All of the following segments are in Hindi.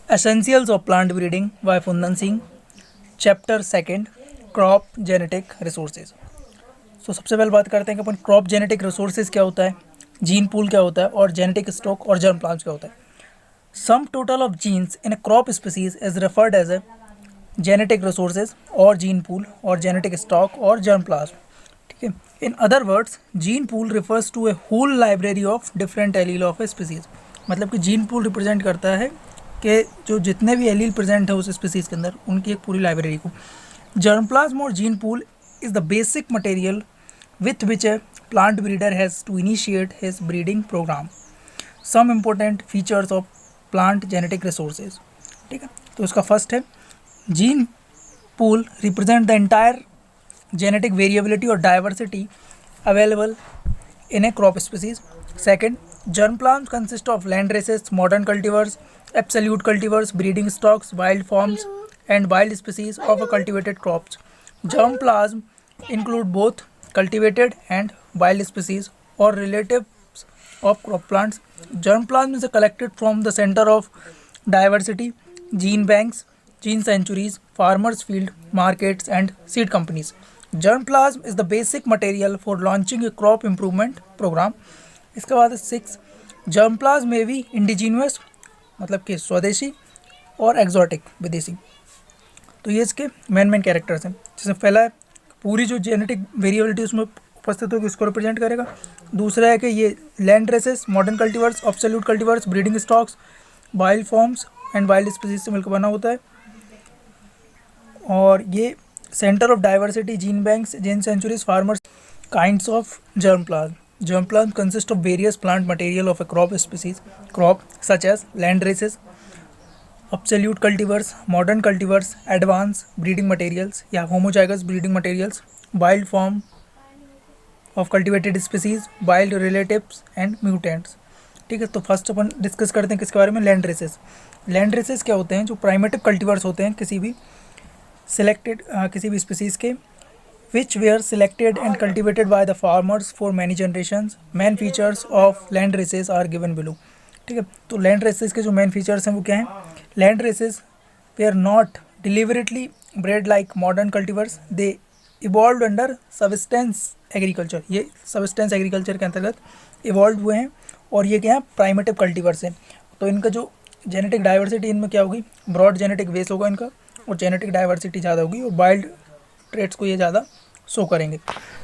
Essentials of plant breeding by Phundan Singh, chapter second, crop genetic resources. तो सबसे पहले बात करते हैं कि अपन क्रॉप जेनेटिक रिसोर्सेज क्या होता है, जीन पूल क्या होता है और जेनेटिक स्टॉक और जर्म प्लांट्स क्या होता है। Sum total of genes in a crop species is referred as a genetic resources और जीन पूल और जेनेटिक स्टॉक और जर्म प्लांट्स। ठीक है, in other words gene pool refers to a whole library of different allele of a species. मतलब कि जीन पूल रिप्रेजेंट करता है कि जो जितने भी एलील प्रेजेंट है उस स्पीसीज के अंदर उनकी एक पूरी लाइब्रेरी को। जर्म प्लाज्म और gene pool is the basic material with which a plant breeder has to initiate his breeding program. Some important features of plant genetic resources. ठीक है, तो इसका फर्स्ट है gene pool represent the entire genetic variability और diversity available in a crop species. Second, germ plants consist of land races, modern cultivars, absolute cultivars, breeding stocks, wild forms and wild species of a cultivated crops. Germ plasm include both cultivated and wild species or relatives of crop plants. Germ plasm is collected from the center of diversity, gene banks, gene sanctuaries, farmers' field markets and seed companies. Germ plasm is the basic material for launching a crop improvement program. इसके बाद 6, germ plasm may be indigenous मतलब कि स्वदेशी और exotic विदेशी। तो ये इसके मेन कैरेक्टर्स हैं। जैसे पहला है पूरी जो जेनेटिक वेरिएबिलिटी उसमें उपस्थित होगी उसको रिप्रेजेंट करेगा। दूसरा है कि ये land races, modern cultivars, absolute cultivars, breeding stocks, wild forms and wild species से मिलकर बना होता है। और ये centre of diversity, gene banks, gene sanctuaries, farmers. Kinds of germ plasm. Germ plasm consist of various plant material of a crop species crop such as land races, absolute cultivars, modern cultivars, advanced breeding materials या homozygous breeding materials, wild form of cultivated species, wild relatives and mutants। ठीक है, तो फर्स्ट अपन डिस्कस करते हैं किसके बारे में, लैंड रेसेस। लैंड रेसेस क्या होते हैं, जो प्राइमेटिव कल्टीवर्स होते हैं किसी भी सिलेक्टेड किसी भी स्पीसीज़ के, which were selected and cultivated by the farmers for many generations. Main features of land races are given below। ठीक है, तो लैंड रेसेस के जो मेन फीचर्स हैं वो क्या हैं। Land races were not deliberately bred like modern cultivars, they evolve under subsistence agriculture. ये सबस्टेंस एग्रीकल्चर के अंतर्गत इवॉल्व हुए हैं और ये क्या है, प्राइमेटिव कल्टीवर्स हैं। तो इनका जो जेनेटिक डाइवर्सिटी इनमें क्या होगी, ब्रॉड जेनेटिक बेस होगा इनका और जेनेटिक डाइवर्सिटी ज़्यादा होगी और वाइल्ड ट्रेट्स को ये ज़्यादा शो करेंगे।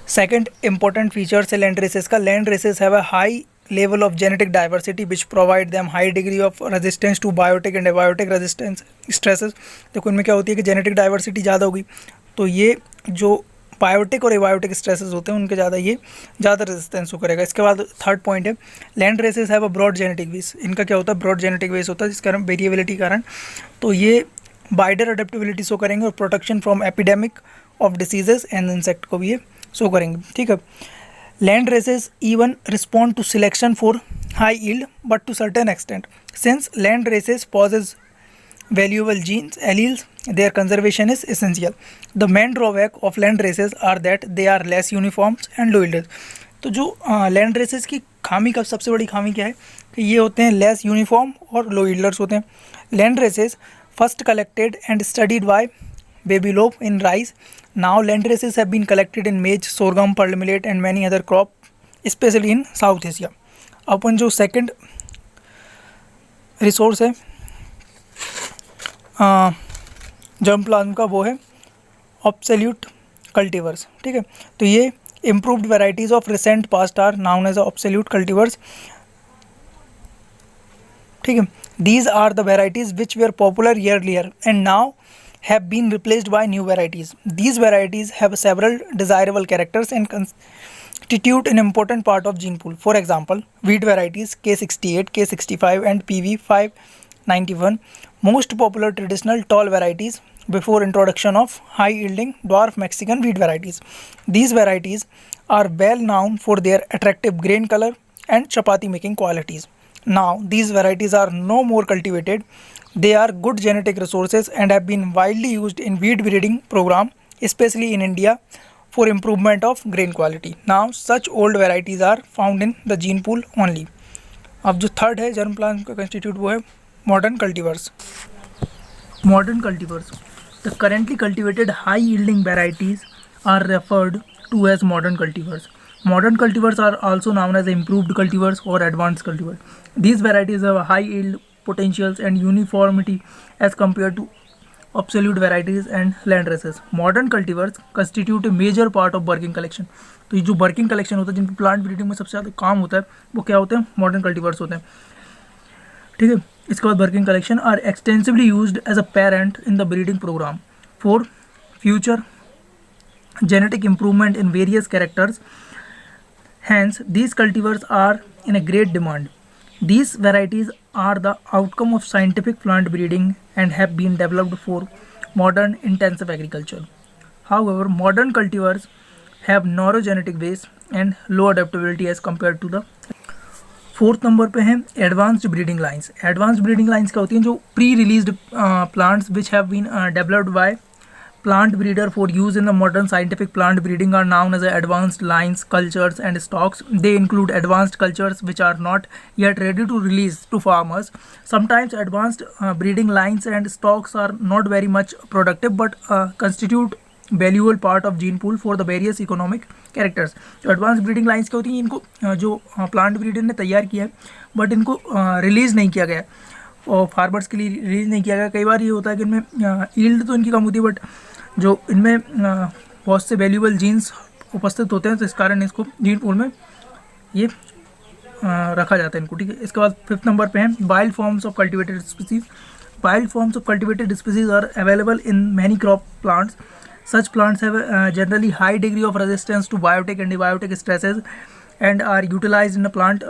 सेकेंड इंपॉर्टेंट फीचर्स है लैंड रेसेस का, land races have a high level of genetic diversity which provide them high degree of resistance to biotic and abiotic resistance stresses। देखो इनमें क्या होती है कि जेनेटिक डाइवर्सिटी ज़्यादा होगी तो ये जो बायोटिक और एबायोटिक स्ट्रेसेस होते हैं उनके ज़्यादा रेजिस्टेंस हो करेगा। इसके बाद थर्ड पॉइंट है land races have a broad genetic base. इनका क्या होता है, ब्रॉड जेनेटिक बेस होता है जिस कारण वेरिएबिलिटी कारण तो ये वाइडर अडेप्टेबिलिटी शो करेंगे और protection from epidemic of diseases and insect को भी ये शो करेंगे। ठीक है, land races even respond to selection for high yield but to certain extent. Since land races possess valuable genes alleles, their conservation is essential. The main drawback of land races are that they are less uniform and low yielders। तो जो लैंड रेसेस की खामी का सबसे बड़ी खामी क्या है कि ये होते हैं लेस यूनिफॉर्म और लो यील्डर्स होते हैं। Land races first collected and studied by Babylov in rice. Now land races have been collected in maize, sorghum, pearl millet and many other crop, especially in South Asia। अपन जो सेकंड रिसोर्स है जर्म प्लाज्म का वो है ऑब्सोल्यूट कल्टीवर्स। ठीक है, तो ये improved varieties of recent past are known as obsolete cultivars. ठीक है, these are the varieties which were popular earlier and now have been replaced by new varieties. These varieties have several desirable characters and constitute an important part of gene pool. For example, wheat varieties K68, K65 and PV591, most popular traditional tall varieties before introduction of high yielding dwarf Mexican wheat varieties. These varieties are well known for their attractive grain color and chapati making qualities. Now these varieties are no more cultivated. They are good genetic resources and have been widely used in wheat breeding program, especially in India, for improvement of grain quality. Now such old varieties are found in the gene pool only. अब जो थर्ड है जर्म प्लांट का कंस्टिट्यूट वो है modern cultivars. Modern cultivars. The currently cultivated high-yielding varieties are referred to as modern cultivars. Modern cultivars are also known as improved cultivars or advanced cultivars. These varieties have a high yield potentials and uniformity as compared to obsolete varieties and land races. Modern cultivars constitute a major part of working collection. तो ये जो वर्किंग कलेक्शन होता है जिन प्लांट ब्रीडिंग में सबसे ज़्यादा काम होता है वो क्या होते हैं? मॉडर्न कल्टीवर्स होते हैं, ठीक है. इसके बाद working collection are extensively used as a parent in the breeding programme for future genetic improvement in various characters. Hence, these cultivars are in a great demand. These varieties are the outcome of scientific plant breeding and have been developed for modern intensive agriculture. However, modern cultivars have narrow genetic base and low adaptability as compared to the. Fourth number पे हैं advanced breeding lines. Advanced breeding lines क्या होती हैं? जो pre released plants which have been developed by plant breeder for use in the modern scientific plant breeding are known as advanced lines, cultures and stocks. They include advanced cultures which are not yet ready to release to farmers. Sometimes advanced breeding lines and stocks are not very much productive but constitute valuable part of gene pool for the various economic characters. तो एडवांस ब्रीडिंग लाइन्स क्या होती हैं? इनको जो प्लांट ब्रीडर ने तैयार किया है बट इनको रिलीज़ नहीं किया गया और फार्मर्स के लिए रिलीज़ नहीं किया गया. कई बार ये होता है कि इनमें ईल्ड तो इनकी कम होती है बट जो इनमें बहुत से वैल्यूएबल जीन्स उपस्थित होते हैं तो इस कारण इसको जीन पूल में ये रखा जाता है इनको, ठीक है. इसके बाद फिफ्थ नंबर पे हैं wild forms of cultivated species. Wild forms of cultivated species are available in many crop plants. Such plants have a generally high degree of resistance to biotic and abiotic stresses and are utilized in the plant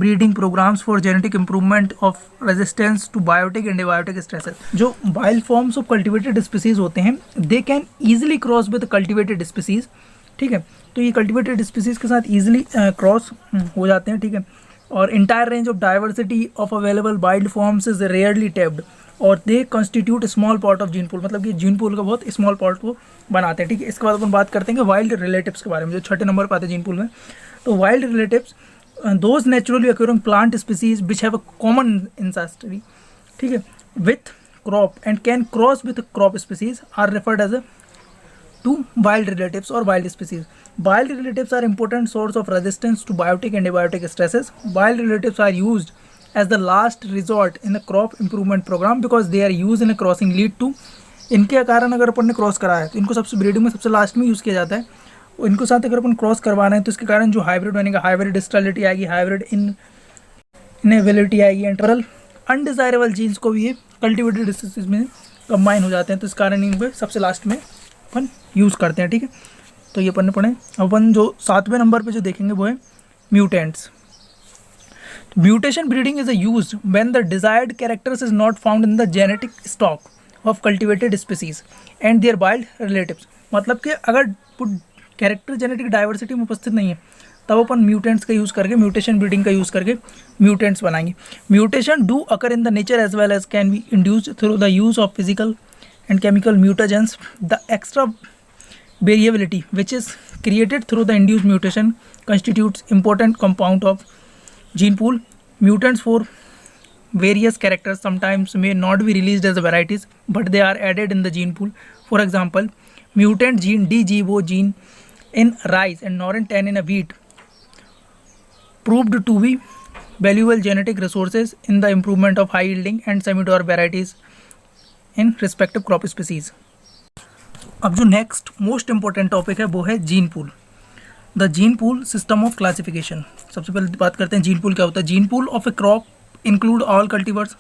breeding programs for genetic improvement of resistance to biotic and abiotic stresses. जो wild forms of cultivated species होते हैं they can easily cross with cultivated species, ठीक है. तो ये cultivated species के साथ easily cross हो जाते हैं, ठीक है. और entire range of diversity of available wild forms is rarely tapped और they constitute small part of gene pool. मतलब कि जीन पूल का बहुत स्मॉल पार्ट वो बनाते हैं, ठीक है. इसके बाद अपन बात करते हैं कि वाइल्ड रिलेटिव्स के बारे में जो छठे नंबर पर आते हैं जीन पूल में. तो wild relatives those naturally occurring plant species which have a common ancestry, ठीक है, with crop and can cross with crop species are referred as to wild relatives और wild species. Wild relatives are important source of resistance to biotic and abiotic stresses. Wild relatives are used as the last resort in the crop improvement program because they are used in a crossing lead to. इनके कारण अगर अपन ने क्रॉस कराया तो इनको सबसे ब्रीडिंग में सबसे लास्ट में यूज़ किया जाता है. और इनको साथ अगर अपन क्रॉस करवाना है तो इसके कारण जो हाइब्रिड बनेगा, हाइब्रिड स्टेरिलिटी आएगी, हाइब्रिड इनएबिलिटी आएगी, एंड अनडिजायरेबल जीन्स को भी ये कल्टिवेटेड स्पीसीज में कंबाइन हो जाते हैं. तो इस कारण इनको सबसे लास्ट में अपन यूज़ करते हैं, ठीक है. तो ये अपन ने पढ़े. अपन जो सातवें नंबर पर जो देखेंगे वो है mutants. Mutation breeding is used when the desired characters is not found in the genetic stock of cultivated species and their wild relatives. मतलब कि अगर कैरेक्टर जेनेटिक डाइवर्सिटी में उपस्थित नहीं है तब अपन म्यूटेंट्स का यूज़ करके, म्यूटेशन ब्रीडिंग का यूज़ करके म्यूटेंट्स बनाएंगे. Mutation do occur in the nature as well as can be induced through the use of physical and chemical mutagens. The extra variability which is created through the induced mutation constitutes important compound of gene pool. Mutants for various characters sometimes may not be released as varieties but they are added in the gene pool. For example, mutant gene DGO gene in rice and northern tan in a wheat proved to be valuable genetic resources in the improvement of high yielding and semi-mature varieties in respective crop species. अब जो नेक्स्ट मोस्ट इंपॉर्टेंट टॉपिक है वो है gene pool. The gene pool system of classification. सबसे पहले बात करते हैं जीन पूल क्या होता है. Gene pool of a crop include all cultivars,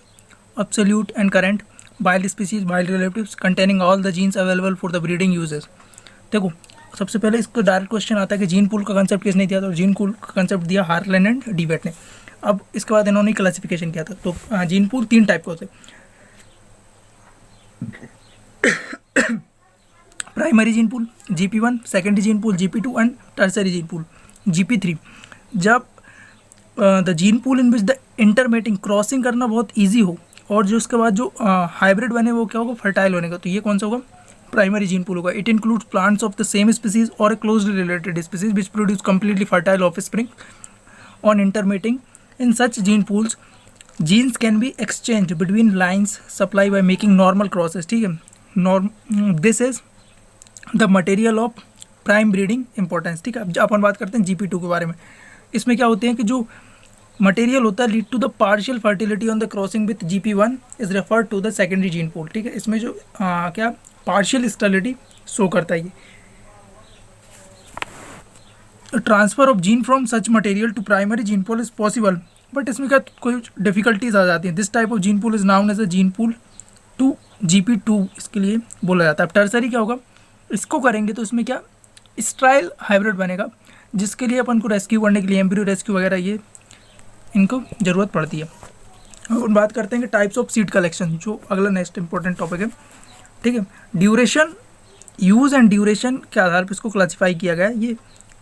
absolute and current, wild species, wild relatives containing all the genes available for the breeding uses. देखो सबसे पहले इसको डायरेक्ट क्वेश्चन आता है कि जीन पूल का कंसेप्ट किसने दिया था. तो जीन पूल का कंसेप्ट दिया हार्लैंड एंड डीवेट ने. अब इसके बाद इन्होंने क्लासिफिकेशन किया था. तो जीन पूल तीन टाइप के होते हैं. Primary gene pool GP1, secondary gene pool GP2 and tertiary gene pool GP3. जब the gene pool in which the intermating crossing करना बहुत इजी हो और जो उसके बाद जो हाइब्रिड बने वो क्या होगा, फर्टाइल होने का, तो ये कौन सा होगा, प्राइमरी जीन पूल होगा. It includes plants of the same species और a closely related species which produce completely fertile offspring on intermating. In such gene pools genes can be exchange between lines supply by making normal crosses, ठीक है। This is the material of prime breeding importance, ठीक है। अब अपन बात करते हैं GP2 के बारे में। इसमें क्या होते हैं कि जो मटेरियल होता है lead to the partial fertility on the crossing with GP1 is referred to the secondary gene pool, ठीक है। इसमें जो क्या पार्शियल स्टेरिलिटी शो करता है ये। Transfer of gene from such material to primary gene pool is possible, but इसमें क्या कुछ डिफिकल्टीज आ जाती हैं। This type of gene pool is known as a gene pool two GP2 इसके लिए बोला जाता है। अब टर्सरी क्या होगा, इसको करेंगे तो इसमें क्या स्ट्राइल हाइब्रिड बनेगा, जिसके लिए अपन को रेस्क्यू करने के लिए एम्ब्रियो रेस्क्यू वगैरह ये इनको ज़रूरत पड़ती है। अब बात करते हैं कि टाइप्स ऑफ सीड कलेक्शन, जो अगला नेक्स्ट इंपॉर्टेंट टॉपिक है, ठीक है। ड्यूरेशन, यूज़ एंड ड्यूरेशन के आधार पर इसको क्लासीफाई किया गया है। ये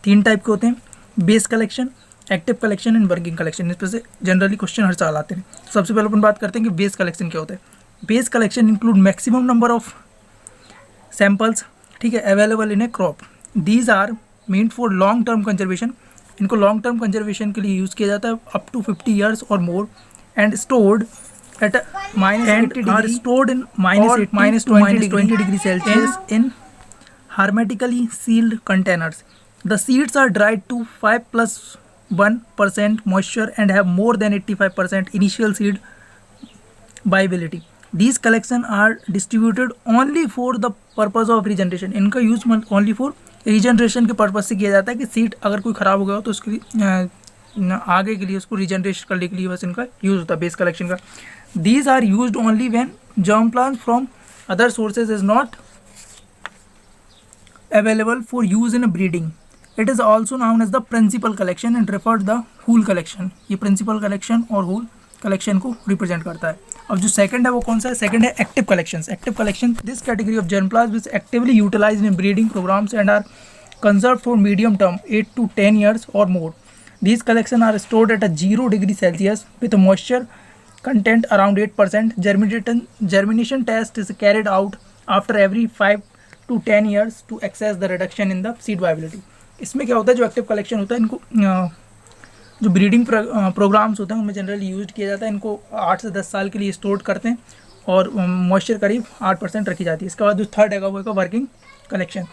3 टाइप के होते हैं, base collection, active collection and working collection. इस पर से जनरली क्वेश्चन हर साल आते हैं। सबसे पहले अपन बात करते हैं कि बेस कलेक्शन क्या होता है। Base collection include maximum number of samples, ठीक है, available in a crop. These are meant for long term conservation. इनको लॉन्ग टर्म कंजर्वेशन के लिए यूज़ किया जाता है अप टू 50 ईयर्स और more, and stored at -20 degree Celsius in hermetically sealed containers. The seeds are dried to 5+1% moisture and have more than 85% initial seed viability. These collections are distributed only for the purpose of regeneration. इनका यूज only for regeneration के पर्पज से किया जाता है कि सीड अगर कोई ख़राब हो गया हो तो उसके आगे के लिए उसको रिजनरेशन करने के लिए बस इनका यूज़ होता है बेस कलेक्शन का। These are used only when germ plants from other sources is not available for use in breeding. It is also known as the principal collection and referred the whole collection. ये principal collection और whole collection को represent करता है। अब जो second है वो कौन सा है? Second है active collections. Active collection, this category of germplasm is actively utilized in breeding programs and are conserved for medium term 8 to 10 years or more. These collections are stored at a 0 degree Celsius with a moisture content around 8%. Germination test is carried out after every 5 to 10 years to access the reduction in the seed viability. इसमें क्या होता है, जो एक्टिव कलेक्शन होता है इनको जो ब्रीडिंग प्रोग्राम्स होते हैं उनमें जनरली यूज किया जाता है। इनको 8 से 10 साल के लिए स्टोर करते हैं और मॉइस्चर करीब 8% रखी जाती है। इसके बाद जो थर्ड है वो है वर्किंग कलेक्शन।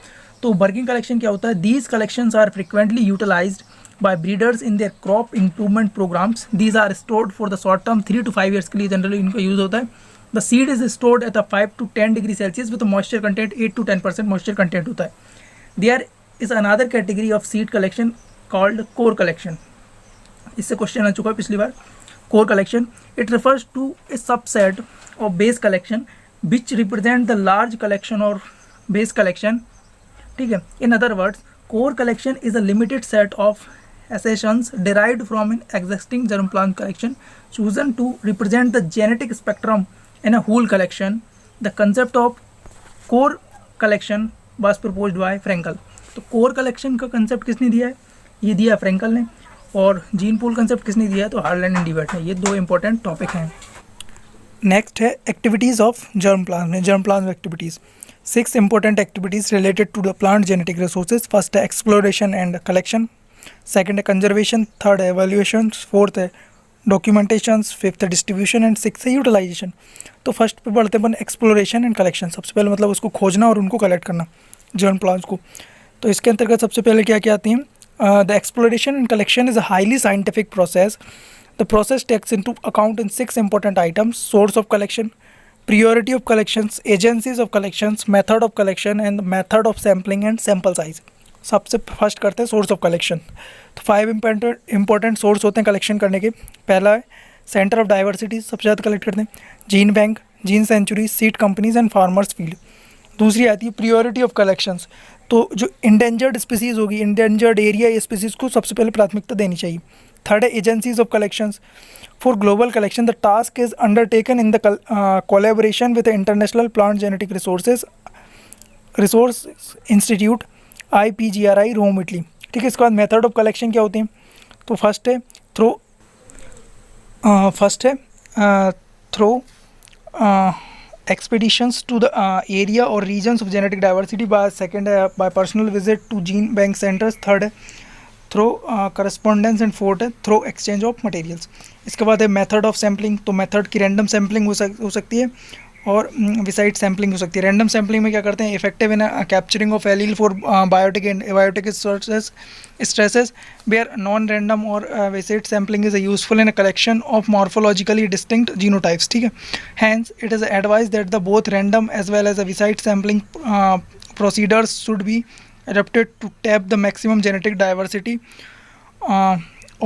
तो वर्किंग कलेक्शन क्या होता है? These collections are frequently utilised by breeders in their crop improvement programs. These are stored for the short term 3 to 5 years के लिए जनरली इनका यूज़ होता है। The seed is stored at a 5 to 10 degree Celsius with a moisture content 8 to 10% moisture content होता है। There is another category of seed collection called core collection. इससे क्वेश्चन आ चुका है पिछली बार। Core collection, it refers to a subset of base collection which represent the large collection or base collection, ठीक है। In other words, core collection is a limited set of accessions derived from an existing germplasm collection chosen to represent the genetic spectrum in a whole collection. The concept of core collection was proposed by Frankel. तो core collection का concept किसने दिया है? ये दिया है फ्रेंकल ने। और जीन पूल कंसेप्ट किसने दिया है? तो हार्लैंड एंड डिवेट ने। ये 2 इंपॉर्टेंट टॉपिक हैं। नेक्स्ट है activities of germplasm, germplasm activities. 6 important activities related to the plant genetic resources. First है exploration and collection, second है conservation, third है evaluations, fourth है documentations, fifth है distribution and sixth है utilization। तो फर्स्ट पे पढ़ते हैं अपन exploration and collection। सबसे पहले मतलब उसको खोजना और उनको कलेक्ट करना germplasm को। तो इसके अंतर्गत सबसे पहले क्या क्या आती हैं? The exploration and collection is a highly scientific process. The process takes into account in 6 important items: source of collection, priority of collections, agencies of collections, method of collection and method of sampling and sample size। सबसे फर्स्ट करते हैं सोर्स ऑफ कलेक्शन। तो 5 इंपॉर्टेंट सोर्स होते हैं कलेक्शन करने के। पहला है सेंटर ऑफ डाइवर्सिटी, सबसे ज़्यादा कलेक्ट करते हैं gene bank, gene sanctuary, seed companies and farmers field. दूसरी आती है प्रियोरिटी ऑफ कलेक्शंस। तो जो इंडेंजर्ड स्पीसीज़ होगी, इंडेंजर्ड एरिया स्पीसीज़ को सबसे पहले प्राथमिकता देनी चाहिए। थर्ड है agencies of collections. For global collection the task is undertaken in the collaboration with international plant genetic resource institute IPGRI Rome Italy, ठीक है। इसके बाद मेथड ऑफ कलेक्शन क्या होती हैं? तो फर्स्ट है throw expeditions to the area or regions of genetic diversity. By second है by personal visit to gene bank centers. Third है थ्रो करस्पॉन्डेंस, एंड फोर्थ है थ्रो एक्सचेंज ऑफ मटेरियल्स। इसके बाद है मेथड ऑफ सैम्पलिंग, तो मेथड की रैंडम सैम्पलिंग हो सकती है और विसाइड सैम्पलिंग हो सकती है। रैंडम सैम्पलिंग में क्या करते हैं, effective in capturing of allele for biotic stresses, where non random और biased sampling is useful in a collection of morphologically distinct genotypes, ठीक है। Hence it is advise that the both random as well as a biased sampling procedures should be adapted to tap the maximum genetic diversity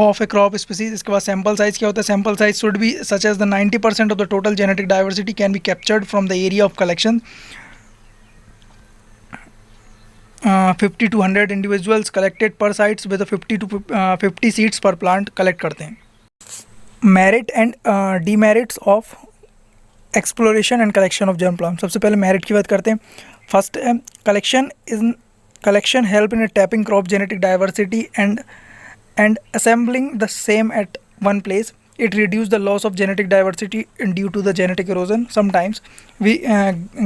of a crop species। इसके बाद सैम्पल साइज क्या होता है, sample size should be such as the 90% of the total genetic diversity can be captured from the area of collection. 50 to 100 individuals collected per sites with 50 to 50 seeds per plant collect करते हैं। Merit and demerits of exploration and collection of germ plant. सबसे पहले मेरिट की बात करते हैं। फर्स्ट है collection help in tapping crop genetic diversity and assembling the same at one place. It reduce the loss of genetic diversity due to the genetic erosion. Sometimes we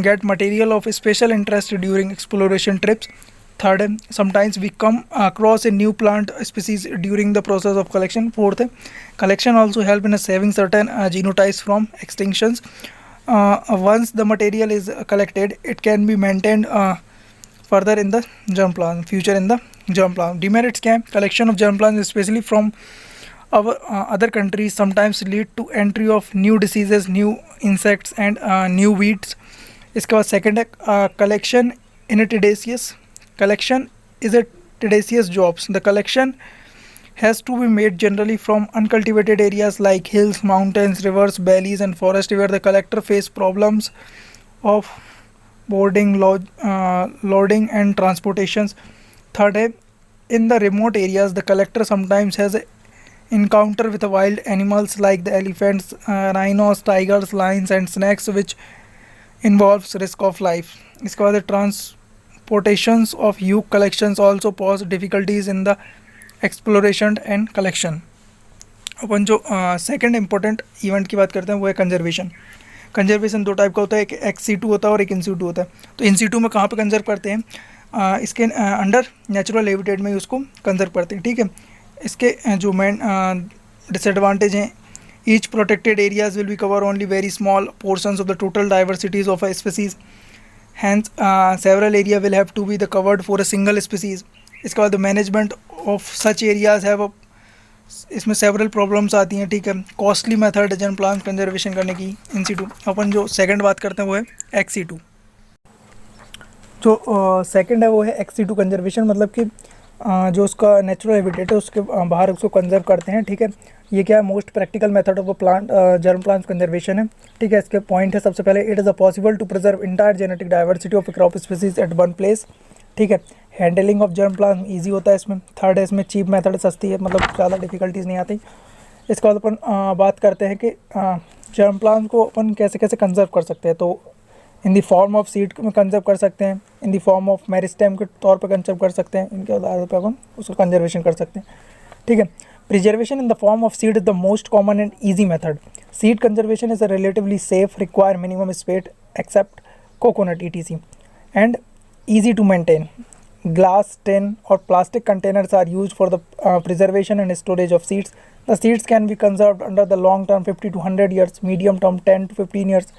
get material of special interest during exploration trips. Third, sometimes we come across a new plant species during the process of collection. Fourth, collection also help in saving certain genotypes from extinctions. Once the material is collected, it can be maintained further in the germ plant, future in the germ plant. Demerits क्या है, collection of germ plants especially from our other countries sometimes lead to entry of new diseases, new insects and new weeds. इसके बाद second है collection in a tedious collection is a tedious jobs. The collection has to be made generally from uncultivated areas like hills, mountains, rivers, valleys and forests where the collector face problems of boarding, loading and transportations. Third, in the remote areas the collector sometimes has a encounter with wild animals like the elephants, rhinos, tigers, lions and snakes which involves risk of life. इसके बाद transportations of huge collections also pose difficulties in the exploration and collection. अपन जो सेकंड इम्पोर्टेंट इवेंट की बात करते हैं वो है कंजर्वेशन। कंजर्वेशन दो टाइप का होता है, एक एक्स सीटू होता है और एक इन सीटू होता है। तो इन सीटू में कहाँ पे कंजर्व करते हैं, इसके अंडर नेचुरल हैबिटेट में ही उसको कंजर्व करते हैं, ठीक है। इसके जो मेन डिसएडवांटेज हैं, each protected areas will be cover only very small portions of the total diversities of a species, hence several area will have to be the covered for a single species. इसके बाद मैनेजमेंट ऑफ सच एरियाज है वो, इसमें सेवरल प्रॉब्लम्स आती हैं, ठीक है। Costly method germ plant conservation करने की इन सीटू। अपन जो सेकंड बात करते हैं वो है एक्स सीटू। जो सेकंड है वो है एक्स सीटू कंजर्वेशन, मतलब कि जो उसका नेचुरल हैबिटेट है उसके बाहर उसको कंजर्व करते हैं, ठीक है। ये क्या है, most practical method of plant germ plant conservation है, ठीक है। इसके पॉइंट है, सबसे पहले it is a possible to preserve entire genetic diversity of crop species at one place, ठीक है। Handling of germ plant easy होता है इसमें। थर्ड है, इसमें चीप मेथड सस्ती है, मतलब ज़्यादा डिफिकल्टीज नहीं आती। इसके बाद अपन बात करते हैं कि जर्म प्लांट को अपन कैसे कैसे कंजर्व कर सकते हैं। तो इन द फॉर्म ऑफ सीड में कंजर्व कर सकते हैं, इन द फॉर्म ऑफ मेरिस्टेम के तौर पर कंजर्व कर सकते हैं, इनके आधार पर अपन उसका कंजर्वेशन कर सकते हैं, ठीक है। Preservation in the form of seed is the most common and easy method. Seed conservation is a relatively safe, require minimum space except coconut ETC and easy to maintain. Glass, tin or plastic containers are used for the preservation and storage of seeds. The seeds can be conserved under the long term 50 to 100 years, medium term 10 to 15 years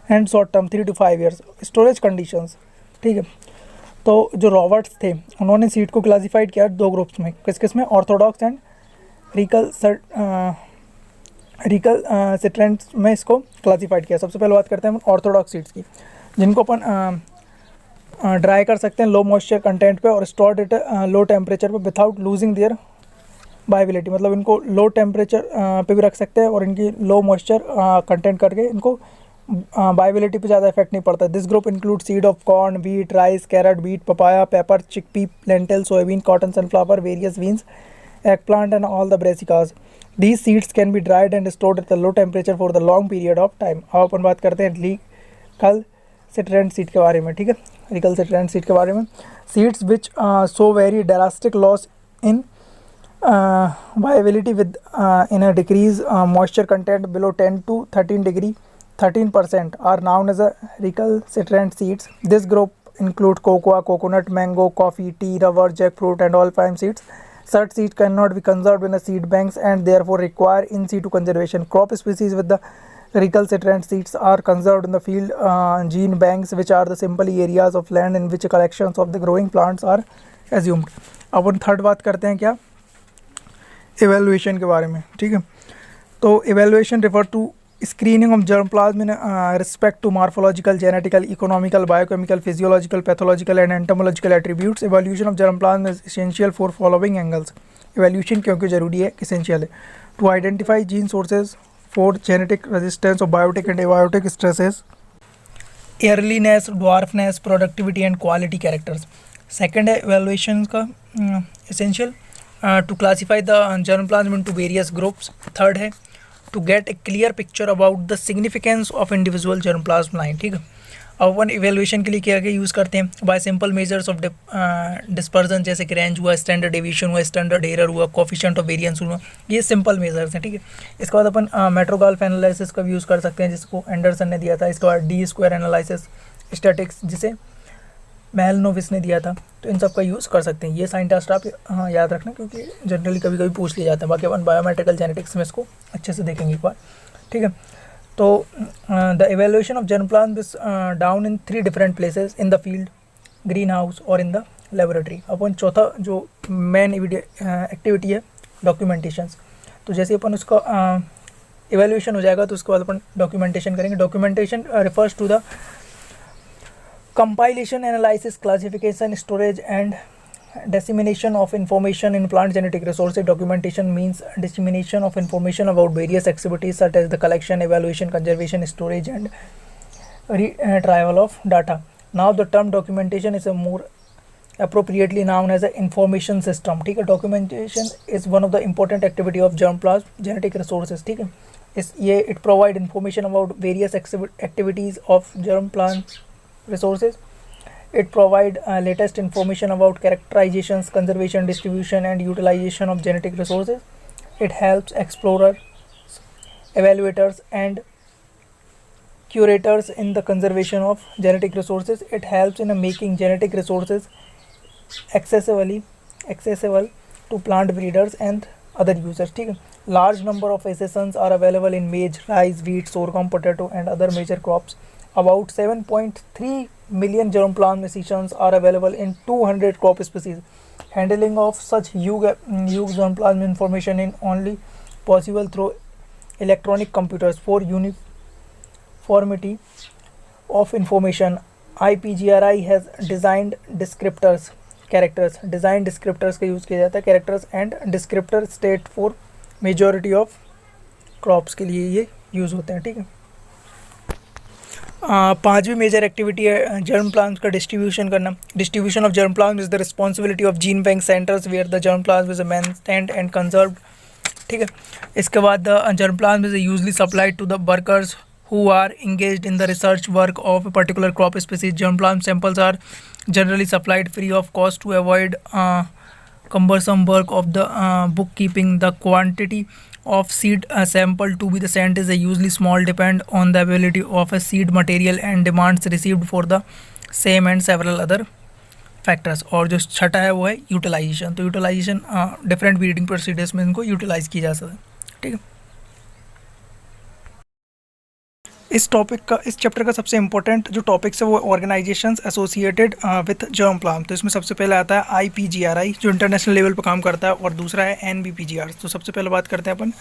and short term 3 to 5 years. Storage conditions, ठीक है। तो जो रॉबर्ट्स थे उन्होंने सीड को क्लासिफाइड किया दो ग्रुप्स में, किस किस में, ऑर्थोडॉक्स एंड रिकल सिट्रेंट्स में इसको क्लासिफाइड किया। सबसे पहले बात करते हैं ऑर्थोडॉक्स सीड्स की, जिनको अपन ड्राई कर सकते हैं लो मॉइस्चर कंटेंट पे और स्टोर्ड इट लो टेम्परेचर पे विदाउट लूजिंग देयर वायबिलिटी, मतलब इनको लो टेम्परेचर पे भी रख सकते हैं और इनकी लो मॉइस्चर कंटेंट करके इनको वायबिलिटी पे ज़्यादा इफेक्ट नहीं पड़ता। This group include seed of corn, wheat, rice, carrot, beet, papaya, pepper, chickpea, lentil, soybean, cotton, sunflower, various beans, eggplant and all the brassicas. These seeds can be dried and stored at the low temperature for the long period of time. अब अपन बात करते हैं recalcitrant seed के बारे में, ठीक है। recalcitrant seed के बारे में, seeds which show very drastic loss in viability with in a decrease moisture content below 10 to 13% are known as a recalcitrant seeds. This group include cocoa, coconut, mango, coffee, tea, rubber, jackfruit and all palm seeds. Such seeds cannot be conserved in the seed banks and therefore require in situ conservation. Crop species with the recalcitrant seeds are conserved in the field gene banks, which are the simple areas of land in which collections of the growing plants are assumed. अब हम थर्ड बात करते हैं क्या, इवेलुएशन के बारे में, ठीक है। तो evaluation refer to screening of germplasm in respect to morphological, genetical, economical, biochemical, physiological, pathological and entomological attributes. Evaluation of germplasm is essential for following angles. Evaluation क्योंकि जरूरी है, essential है. To identify gene sources for genetic resistance of biotic and abiotic stresses, earliness, dwarfness, productivity and quality characters. Second है evaluation का essential to classify the germplasm into various groups. Third है to get a clear picture about the significance of individual germplasm line, ठीक है। अब अपन इवेलुएशन के लिए क्या क्या यूज़ करते हैं, bye simple measures of dispersion, जैसे कि रेंज हुआ, स्टैंडर्ड डेविएशन हुआ, स्टैंडर्ड एरर हुआ, कोफिशिएंट ऑफ वेरिएंस हुआ, ये सिंपल मेजर्स हैं, ठीक है। इसके बाद अपन मेट्रोगोल्फ एनालिसिस का भी यूज़ कर सकते हैं, जिसको एंडरसन ने दिया था। इसके बाद डी स्क्वायर एनालिसिस, स्टैटिक्स जिसे मेलनोविस ने दिया था, तो इन सब का यूज़ कर सकते हैं। ये साइंटिस्ट आप याद रखना, क्योंकि जनरली कभी कभी पूछ लिया जाता है। बाकी अपन बायोमेट्रिकल जेनेटिक्स में इसको अच्छे से देखेंगे एक बार, ठीक है। तो the evaluation of germplasm is down in 3 different places, in the field, green house और इन द लेबोरेटरी। अपन चौथा जो मेन एक्टिविटी है डॉक्यूमेंटेशंस। तो जैसे अपन उसका इवेल्युएशन हो जाएगा तो उसके बाद अपन डॉक्यूमेंटेशन करेंगे। Documentation refers to the compilation, analysis, classification, storage and dissemination of information in plant genetic resources. Documentation means dissemination of information about various activities such as the collection, evaluation, conservation, storage and retrieval of data. Now the term documentation is a more appropriately known as an information system, ठीक है। Documentation is one of the important activity of germplasm genetic resources, ठीक है। इस ये it provide information about various activities of germplasm resources. It provide latest information about characterizations, conservation, distribution and utilization of genetic resources. It helps explorers, evaluators and curators in the conservation of genetic resources. It helps in making genetic resources accessible to plant breeders and other users, ठीक है। Large number of accessions are available in maize, rice, wheat, sorghum, potato and other major crops. About 7.3 million germplasm accessions are available in 200 crop species. Handling of such huge germplasm information is only possible through electronic computers. For uniformity of information, IPGRI has designed descriptors, characters. Design descriptors का यूज़ किया जाता है, characters and descriptor state for majority of crops के लिए ये यूज़ होते हैं, ठीक है। पांचवी मेजर एक्टिविटी है जर्म प्लांट्स का डिस्ट्रीब्यूशन करना। Distribution of germ plants is the responsibility of gene bank centres where the germ plants is maintained and conserved, ठीक है। इसके बाद the germ plants is usually supplied to the workers who are engaged in the research work of a particular crop species. Germplasm samples are generally supplied free of cost to avoid cumbersome work of the bookkeeping. The quantity of seed sample to be sent is usually small, depend on the availability of a seed material and demands received for the same and several other factors. और जो छठा है वो है यूटिलाइजेशन। तो यूटिलाइजेशन डिफरेंट ब्रीडिंग प्रोसीडर्स में इनको यूटिलाइज की जा सकता है, ठीक है। इस टॉपिक का, इस चैप्टर का सबसे इंपॉर्टेंट जो टॉपिक्स है वो organisations associated with germ plant. तो इसमें सबसे पहले आता है IPGRI जो इंटरनेशनल लेवल पर काम करता है, और दूसरा है NBPGR। तो सबसे पहले बात करते हैं अपन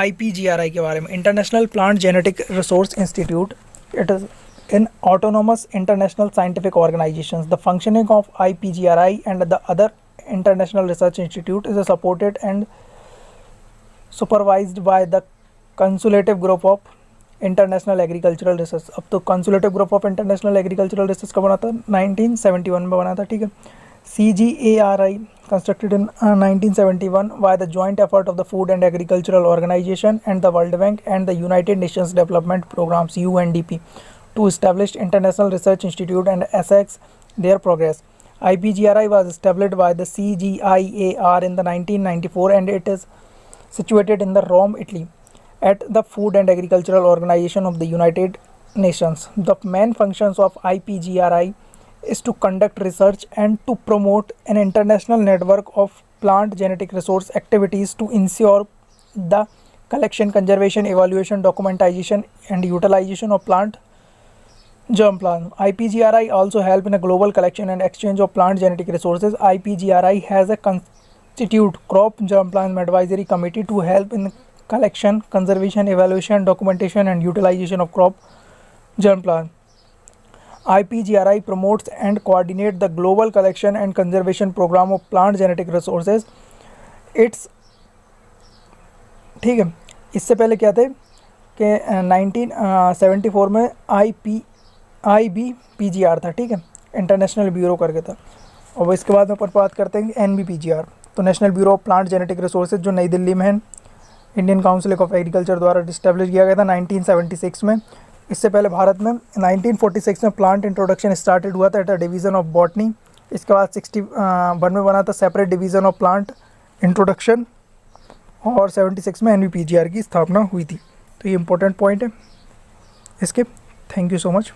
IPGRI के बारे में। International plant genetic resource institute, it is an autonomous international scientific organizations. The functioning of IPGRI and the other international research institute is supported and supervised by the Consultative Group of International Agricultural Research. अब तो Consultative Group of International Agricultural Research का बना था 1971 में बना था, ठीक है। CGARI constructed in 1971 by the joint effort of the Food and Agricultural Organization and the World Bank and the United Nations Development Programs UNDP to establish international research institute and assess their progress. IPGRI was established by the CGIAR in the 1994 and it is situated in the Rome, Italy, at the Food and Agricultural Organization of the United Nations. The main functions of IPGRI is to conduct research and to promote an international network of plant genetic resource activities to ensure the collection, conservation, evaluation, documentation and utilization of plant germplasm. IPGRI also help in a global collection and exchange of plant genetic resources. IPGRI has a constitute crop germplasm advisory committee to help in collection, conservation, evaluation, documentation and utilization of crop germplasm. IPGRI promotes and coordinates the global collection and conservation program of plant genetic resources. It's ठीक है. इससे पहले क्या थे कि 1974 में IBPGR था, ठीक है, इंटरनेशनल ब्यूरो करके था. और इसके बाद में बात करते हैं NBPGR, तो national bureau of plant genetic resources, जो नई दिल्ली में है, इंडियन काउंसिल ऑफ एग्रीकल्चर द्वारा इस्टेब्लिश किया गया था 1976 में. इससे पहले भारत में 1946 में प्लांट इंट्रोडक्शन स्टार्टेड हुआ था at a division of botany. इसके बाद 61 में बना था separate division of plant introduction और 76 में NBPGR की स्थापना हुई थी. तो ये इंपॉर्टेंट पॉइंट है इसके. Thank you so much.